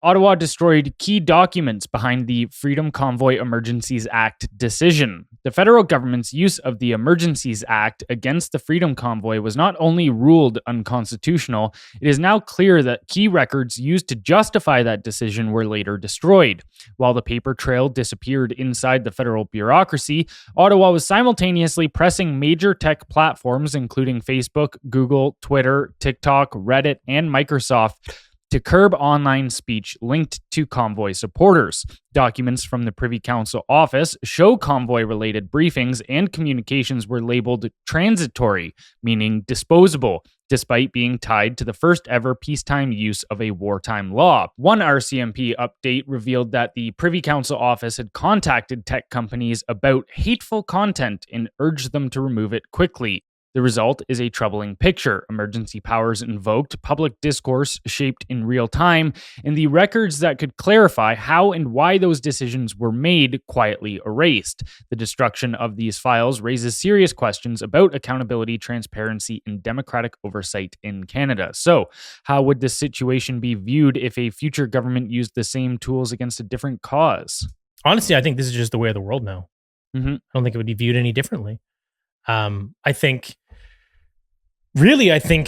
Ottawa destroyed key documents behind the Freedom Convoy Emergencies Act decision. The federal government's use of the Emergencies Act against the Freedom Convoy was not only ruled unconstitutional, it is now clear that key records used to justify that decision were later destroyed. While the paper trail disappeared inside the federal bureaucracy, Ottawa was simultaneously pressing major tech platforms, including Facebook, Google, Twitter, TikTok, Reddit, and Microsoft, to curb online speech linked to Convoy supporters. Documents from the Privy Council office show Convoy-related briefings and communications were labeled transitory, meaning disposable, despite being tied to the first ever peacetime use of a wartime law. One RCMP update revealed that the Privy Council office had contacted tech companies about hateful content and urged them to remove it quickly. The result is a troubling picture. Emergency powers invoked, public discourse shaped in real time, and the records that could clarify how and why those decisions were made quietly erased. The destruction of these files raises serious questions about accountability, transparency, and democratic oversight in Canada. So, how would this situation be viewed if a future government used the same tools against a different cause? Honestly, I think this is just the way of the world now. I don't think it would be viewed any differently. I think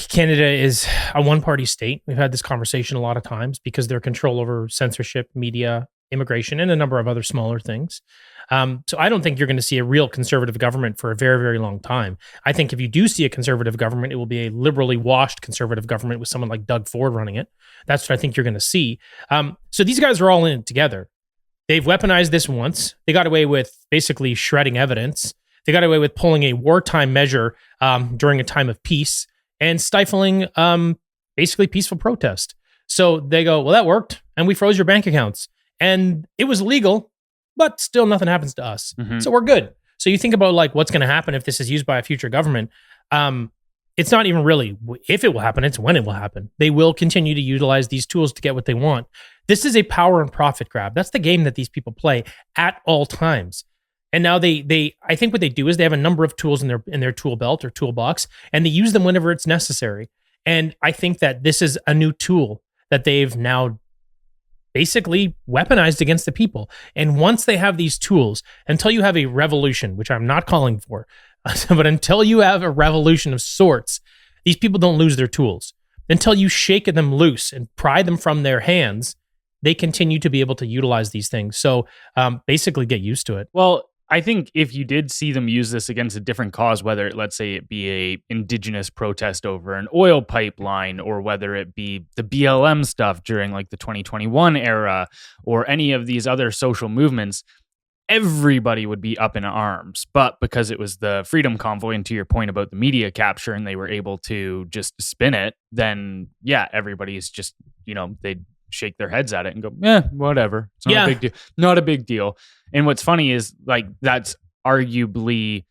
Canada is a one-party state. We've had this conversation a lot of times because their control over censorship, media, immigration, and a number of other smaller things. So I don't think you're going to see a real conservative government for a very, very long time. I think if you do see a conservative government, it will be a liberally washed conservative government with someone like Doug Ford running it. That's what I think you're going to see. So these guys are all in it together. They've weaponized this once. They got away with basically shredding evidence. They got away with pulling a wartime measure during a time of peace and stifling basically peaceful protest. So they go, well, that worked, and we froze your bank accounts. And it was legal, but still nothing happens to us. So we're good. So you think about like what's going to happen if this is used by a future government. It's not even really if it will happen, it's when it will happen. They will continue to utilize these tools to get what they want. This is a power and profit grab. That's the game that these people play at all times. And now I think what they do is they have a number of tools in their tool belt or toolbox, and they use them whenever it's necessary. And I think that this is a new tool that they've now basically weaponized against the people. And once they have these tools, until you have a revolution, which I'm not calling for, but until you have a revolution of sorts, these people don't lose their tools. Until you shake them loose and pry them from their hands, they continue to be able to utilize these things. So basically get used to it. Well, I think if you did see them use this against a different cause, whether let's say it be a indigenous protest over an oil pipeline, or whether it be the BLM stuff during like the 2021 era, or any of these other social movements, everybody would be up in arms. But because it was the Freedom Convoy, and to your point about the media capture, and they were able to just spin it, then yeah, everybody's just, they'd shake their heads at it and go, whatever. It's not a big deal. Not a big deal. And what's funny is like, that's arguably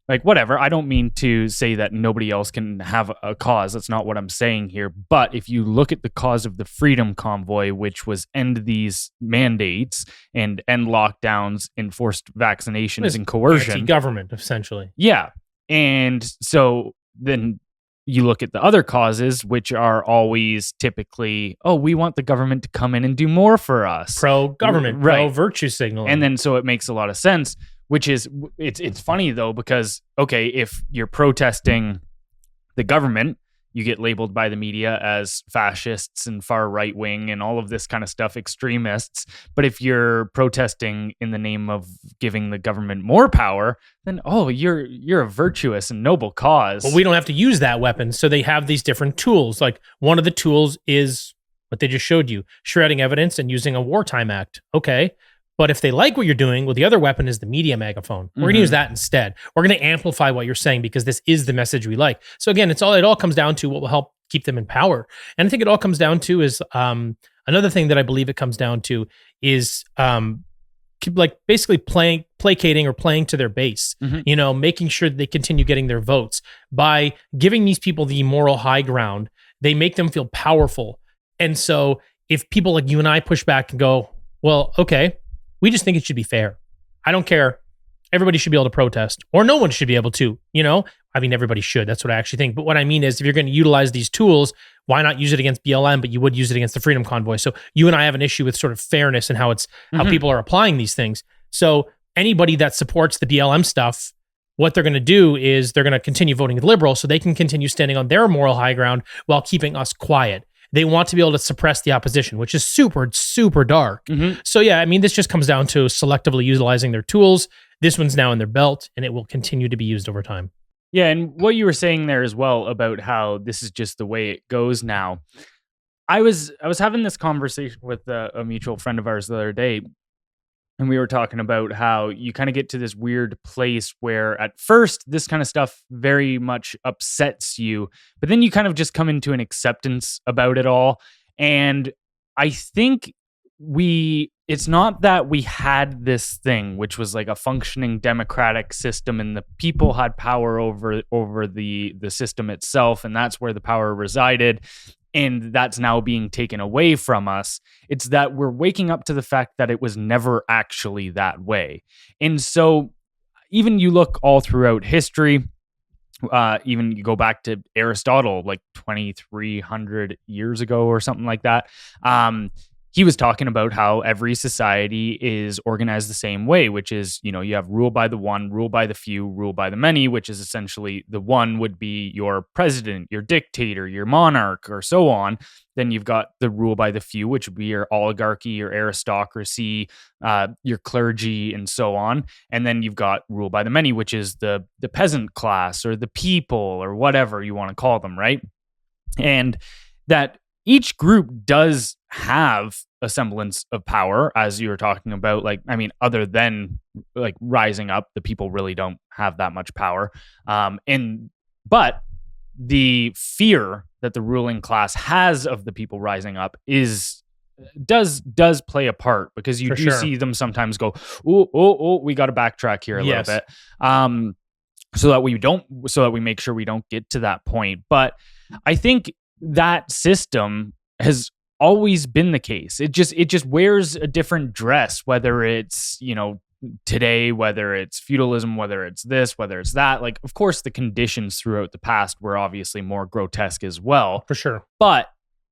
like, whatever. I don't mean to say that nobody else can have a cause. That's not what I'm saying here. But if you look at the cause of the Freedom Convoy, which was end these mandates and end lockdowns, enforced vaccinations and coercion. Anti-government, essentially. Yeah. And so then you look at the other causes, which are always typically, we want the government to come in and do more for us. Pro-government, right. pro-virtue signaling. And then so it makes a lot of sense, which is, it's funny though, because, okay, if you're protesting the government, you get labeled by the media as fascists and far right wing and all of this kind of stuff, extremists. But if you're protesting in the name of giving the government more power, then you're a virtuous and noble cause. Well, we don't have to use that weapon. So they have these different tools. Like one of the tools is what they just showed you, shredding evidence and using a wartime act. Okay. But if they like what you're doing, well, the other weapon is the media megaphone. We're going to use that instead. We're going to amplify what you're saying because this is the message we like. So again, it all comes down to what will help keep them in power. And I think it all comes down to is another thing that I believe it comes down to is like basically placating or playing to their base, making sure that they continue getting their votes. By giving these people the moral high ground, they make them feel powerful. And so if people like you and I push back and go, well, okay, we just think it should be fair. I don't care everybody should be able to protest, or no one should be able to, you know? I mean, everybody should. That's what I actually think. But what I mean is, if you're going to utilize these tools, why not use it against BLM, but you would use it against the Freedom Convoy? So you and I have an issue with sort of fairness and how people are applying these things. So anybody that supports the BLM stuff, what they're going to do is they're going to continue voting Liberal so they can continue standing on their moral high ground while keeping us quiet. They want to be able to suppress the opposition, which is super, super dark. So yeah, I mean, this just comes down to selectively utilizing their tools. This one's now in their belt, and it will continue to be used over time. Yeah, and what you were saying there as well about how this is just the way it goes now. I was having this conversation with a mutual friend of ours the other day, and we were talking about how you kind of get to this weird place where at first this kind of stuff very much upsets you, but then you kind of just come into an acceptance about it all. And I think it's not that we had this thing, which was like a functioning democratic system and the people had power over the system itself, and that's where the power resided. And that's now being taken away from us. It's that we're waking up to the fact that it was never actually that way. And so even you look all throughout history, even you go back to Aristotle, like 2,300 years ago or something like that. He was talking about how every society is organized the same way, which is, you know, you have rule by the one, rule by the few, rule by the many, which is essentially the one would be your president, your dictator, your monarch, or so on. Then you've got the rule by the few, which would be your oligarchy, your aristocracy, your clergy, and so on. And then you've got rule by the many, which is the peasant class or the people or whatever you want to call them, right? And that each group does have a semblance of power, as you were talking about. Like, I mean, other than like rising up, the people really don't have that much power. But the fear that the ruling class has of the people rising up does play a part, because you do see them sometimes go, oh, we got to backtrack here a little bit, so that we make sure we don't get to that point. But I think that system has always been the case. It just wears a different dress, whether it's, you know, today, whether it's feudalism, whether it's this, whether it's that. Like, of course, the conditions throughout the past were obviously more grotesque as well. For sure. But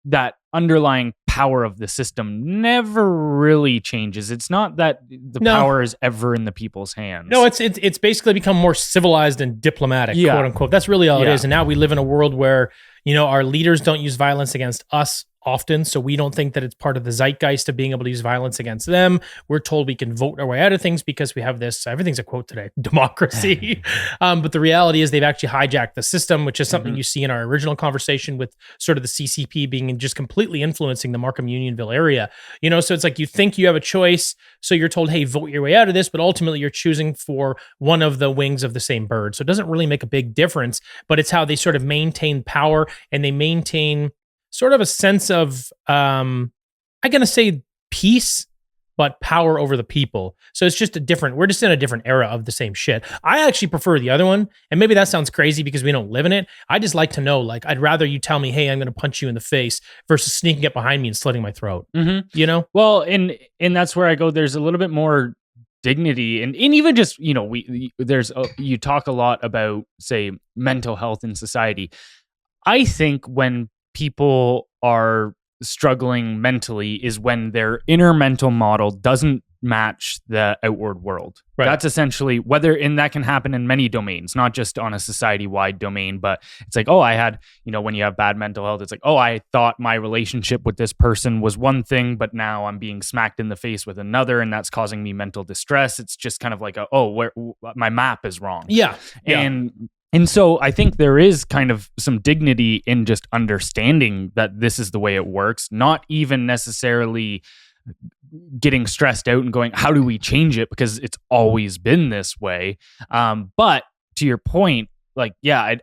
that underlying power of the system never really changes. It's not that the power is ever in the people's hands. No, it's basically become more civilized and diplomatic, quote unquote. That's really all it is. And now we live in a world where, you know, our leaders don't use violence against us often, so we don't think that it's part of the zeitgeist of being able to use violence against them. We're told we can vote our way out of things because we have this, everything's a quote today, democracy. But the reality is they've actually hijacked the system, which is something you see in our original conversation with sort of the CCP being just completely influencing the Markham Unionville area. You know, so it's like you think you have a choice, so you're told, hey, vote your way out of this, but ultimately you're choosing for one of the wings of the same bird. So it doesn't really make a big difference, but it's how they sort of maintain power, and they maintain sort of a sense of, I'm going to say peace, but power over the people. So it's just we're just in a different era of the same shit. I actually prefer the other one. And maybe that sounds crazy because we don't live in it. I just like to know, like, I'd rather you tell me, hey, I'm going to punch you in the face versus sneaking up behind me and slitting my throat. You know? Well, and that's where I go. There's a little bit more dignity, and even just, you know, you talk a lot about, say, mental health in society. I think when people are struggling mentally is when their inner mental model doesn't match the outward world. Right. That's essentially and that can happen in many domains, not just on a society-wide domain, but it's like, oh, I had, you know, when you have bad mental health, it's like, oh, I thought my relationship with this person was one thing, but now I'm being smacked in the face with another, and that's causing me mental distress. It's just kind of like my map is wrong. Yeah. And so I think there is kind of some dignity in just understanding that this is the way it works, not even necessarily getting stressed out and going, how do we change it? Because it's always been this way. But to your point, like, yeah,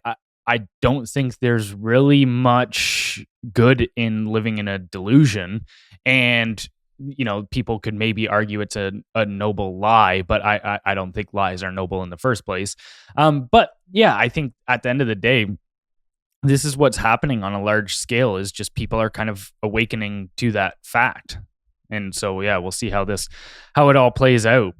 I don't think there's really much good in living in a delusion. And you know, people could maybe argue it's a noble lie, but I don't think lies are noble in the first place. But yeah, I think at the end of the day, this is what's happening on a large scale, is just people are kind of awakening to that fact. And so, yeah, we'll see how it all plays out.